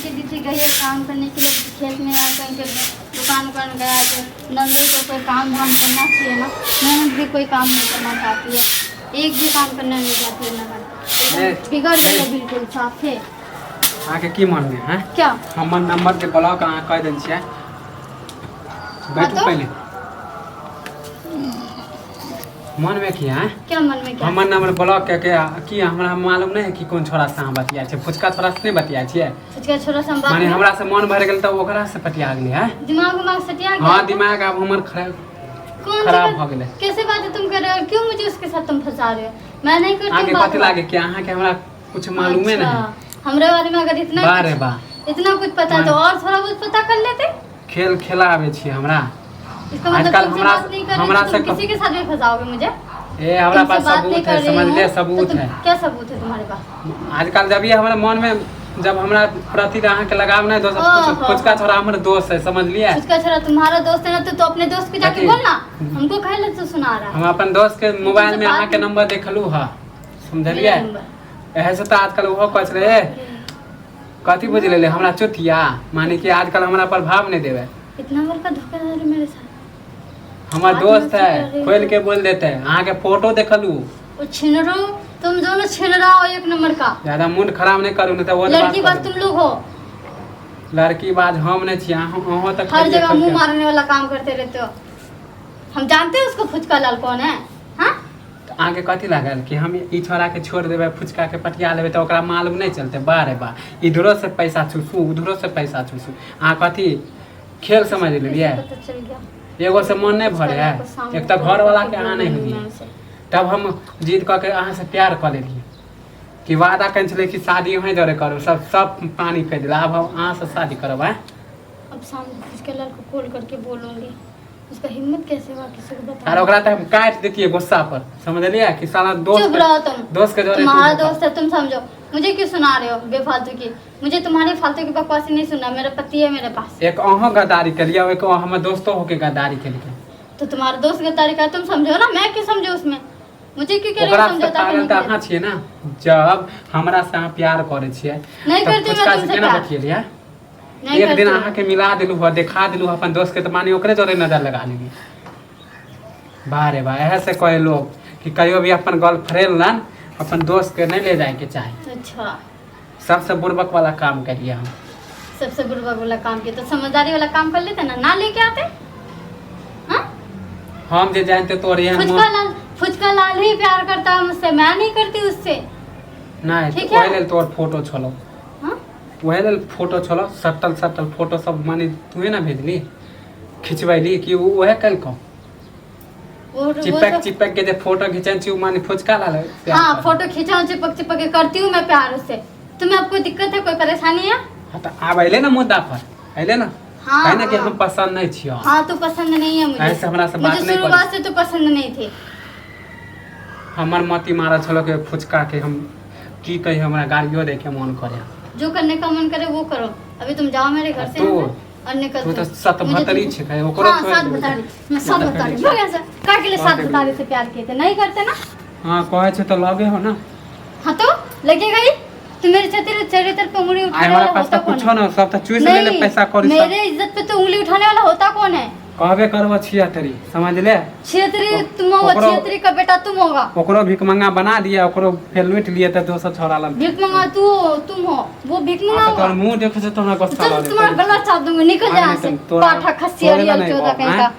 सीधी सी गई है काम करने के लिए खेत में या कहीं पे दुकान उकान गया तो नंदे को कोई काम धाम करना चाहिए ना। ननद भी कोई काम नहीं करना चाहती है, एक भी काम करना नहीं चाहती है ननद, बिगड़ गई है बिल्कुल साफ है। आके की मन में है क्या हमर नंबर के ब्लॉक अहाँ कह देन छियै। बैठू तो? पहले मन में की है क्या मन में क्या हमर नंबर ब्लॉक के की हमरा मालूम नहीं है कि कौन छोरा से अहाँ बतिया छै। फुचका छोरा से नहीं बतिया छियै फुचका छोरा से हम बात माने हमरा से मन भर गेल त ओकरा से पटिया गेली है। दिमाग सटिया गया। हां दिमाग अब हमर खराब हो गेले। कैसे बात तुम कर रहे हो, क्यों मुझे उसके साथ तुम फंसा रहे हो? मैं नहीं करती आगे पता लागे कि अहाँ के हमरा कुछ मालूम है नहीं। हमरे बारे में अगर इतना कुछ पता तो और थोड़ा बहुत पता कर लेते। खेल खेला आवे छी हमरा। इसका मतलब हमरा से किसी के साथ भी फंसाओगे मुझे? ए हमरा पास सबूत है, समझ ले सबूत है। क्या सबूत है तुम्हारे पास? आजकल जब ये हमारे मन में जब हमरा प्रति अहाँ के लगाव नहीं दोस्त फुचका छोरा हमर दोस्त है, समझ लिया। फुचका छोरा तुम्हारा दोस्त है ना तो अपने दोस्त को जाके बोलना, हमको कहले तो सुना रहा है। हम अपन दोस्त के मोबाइल में अहाँ के नंबर देखलू है, समझलिए। एहे से तो आजकल वो कह रहे कथी बुझ ले हमरा चुतिया माने कि आजकल हमरा प्रभाव नहीं देवे। इतना बड़का धोखाधड़ी मेरे साथ। हमार दोस्त है, खोल के बोल देते हैं। अहाँ के फोटो देखलू वो छिनरो, तुम दोनों छिनरा हो एक नंबर का। ज्यादा मूड खराब नहीं करू नहीं तो वो लड़की बात तुम लोग हो। लड़की बात हम नहीं छी, अहाँ तक हर जगह मुंह मारने वाला काम करते रहते हो। हम जानते हैं उसको फुचका लाल कौन है। हां आगे कथी लागल कि हम ई छोरा के छोड़ देबे फुचका के पटिया लेबे तो ओकरा मालूम नहीं चलते। बारे बा इधरो से पैसा चूसू उधरो से पैसा चूसू। अहाँ कथी खेल समझ लिए? पता चल गया एगो से मन नहीं भरे है, एक तो घर वाला के अहाँ नहीं हुई। तब हम जीत कह के अहाँ से प्यार कर लेलिए कि वादा कर चले कि शादी वहीं जरे करो, सब पानी फेर दिला। अब हम अहाँ से शादी करब है। अब सामने फुचका लाल को कॉल करके बोलूंगी, उसका हिम्मत कैसे हुआ किसी को बता। और ओकरा त हम काट देतिए गुस्सा पर, समझलिए कि साला चुप रहो तुम। दोस्त के जोरे तुम्हारा दोस्त है तुम समझो। मुझे क्यों सुना रहे हो बेफालतू की? मुझे तुम्हारी फालतू की बकवासी नहीं सुनना। मेरा पति है मेरे पास। एक अहाँ गद्दारी के लिए, एक हमर दोस्तों होके गद्दारी के लिए। तो तुम्हारा दोस्त गद्दारी का तुम समझो ना, मैं क्यों समझो उसमें? मुझे क्यों कह रहे हो समझौता करने के लिए? अहाँ छिए ना, जब हमरा से अहाँ प्यार करे छिए नहीं करती मैं तुमसे प्यार। बतियलिए एक दिन अहाँ के मिला दिलू हो, देखा दिलू अपन दोस्त के, तो मानी ओकरे जोरे नजर लगा लेली। बारे बा एहे से कहे लोग कि कहियो भी अपन गर्लफ्रेंड लन अपन दोस्त के नहीं ले जाए के चाहे। अच्छा सबसे बुर्बक वाला काम करिए हम। सबसे बुर्बक वाला काम किया तो समझदारी वाला काम कर लेते ना लेके आते। हाँ हम जे जानते तो फुचका लाल ही प्यार करता है मुझसे, मैं नहीं करती उससे। नहीं तो वही तोर फोटो छोलो। हाँ वही फोटो छोलो, सटल फोटो सब मानी तुहे ना भेजली खिंचवैली कि वह कल को चिपक के जे फोटो खिंचन छी मानी फुचका लाल। हाँ फोटो खिंचाऊं चिपक के करती हूँ मैं प्यार उससे। तुम्हें आपको दिक्कत है, कोई परेशानी है? हाँ तो अब अले ना मुद्दा पर अले ना। हाँ, है ना कि हम पसंद नहीं छियो। हाँ तो पसंद नहीं है मुझे। ऐसे हमरा से बात नहीं कर। शुरुआत से तो पसंद नहीं थे। हमर मती मारा छलो के फुचका के हम की कही हमरा गाड़ियो दे के मन करे। जो करने का मन करे वो करो। अभी तुम जाओ मेरे घर से और निकल। तू तो सत भतरी छे है ओकरो। हां सात भतारी, मैं सात भतारी हो गया। का के लिए सात भतारी से प्यार किए थे? नहीं करते ना। हां कहे छे तो लगे हो ना। हां तो लगेगा ही। तू मेरे चरित्र पे उंगली उठाने वाला होता कौन? कुछ ना सब तो चूस ले पैसा कौड़ी। मेरे इज्जत पे तो उंगली उठाने वाला होता कौन है? कहबे करबो छियतरी, समझ ले। छियतरी तुम होगा, छियतरी का बेटा तुम होगा। ओकरो भिख मंगा बना दिया, ओकरो फेल लूट लिए त दोसर छोरा ला भिख मंगा तू तुम हो, वो भिख मंगा होगा। तोर मुंह देखो से तोरा गुस्सा आ रहा है। तुम्हारा गला चाप दूंगी, निकल जा यहां से। पाठा खसियारिया चोदा कहीं का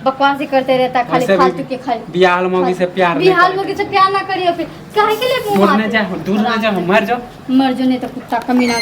बकवास ही करते रहता खाली फालतू के खाली। बियाह मौगी से प्यार नहीं। बिहार मौगी से प्यार ना करियो फिर काहे के लिए मुंह मारते? दूर न जा मर जाओ नहीं तो कुत्ता कमीना।